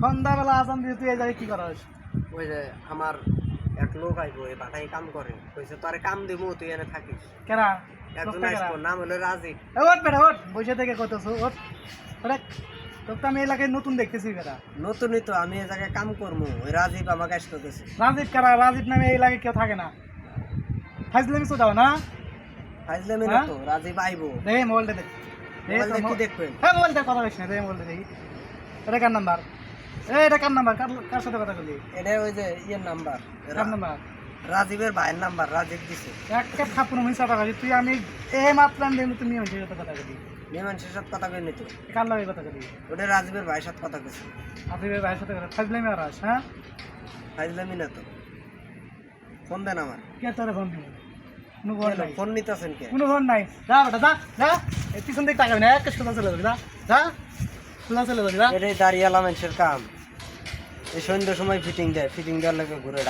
সন্ধ্যাবেলা আসাম দিয়ে তুই এই জায়গায় কি করাস? ওই যে আমার এক লোক আইবো এই বাটাই কাম করে কইছে তোরে কাম দিমু তুই এনে থাকিস কেরা একজন আসবো নাম হলো রাজিক ওট বেটা ওট বসে থেকে কতছ ওট ওরে তোর তো আমি এলাকায় নতুন দেখতেছি বেটা। নতুনই তো আমি এই জায়গায় কাম করবো ওই রাজীব আমাকে আসতে দিয়েছে রাজীব কারা? রাজীব নামে এই এলাকায় কেউ থাকে না। ফাইজলামি তো দাও না ফাইজলামি না তো রাজীব আইবো দেখে মোবাইলটা দেখ। মোবাইলটা কি দেখবেন? হ্যাঁ মোবাইলটা কথা বলিস না, দেখে মোবাইলটা দেখি। এটা কার নাম্বার? এটা কার নাম্বার? কার সাথে কথা বলি? এটা ওই যে ইয়ের নাম্বার কার নাম্বার? রাজীবের ভাইয়ের নাম্বার রাজীব দিছে। একটা খাপুন মিশা টাকা তুই আমি এই মাত্র আমি তুমি মানুষের সাথে কথা বলি। মেমানসের সাথে কথা কই নিত কার লাগে কথা বলি? ওটা রাজীবের ভাইয়ের সাথে কথা কইছে। আপনি ভাইয়ের সাথে কথা ফাইজলামি আর আস হ্যাঁ ফাইজলামি না তো ফোন দেন আমার কে তোরে ফোন দিবি? কোনো ফোন নাই, ফোন নিতেছেন কে? কোনো ফোন নাই। যা বেটা যা যা, এই পিছন দিকে তাকাবি না, এক সোজা চলে যাবি। যা যা সোজা চলে যাবি। যা এটাই দাঁড়িয়ালা মানুষের কাম। এই সন্ধ্যার সময় ফিটিং দেয়, ফিটিং দেওয়ার লাগে ঘুরে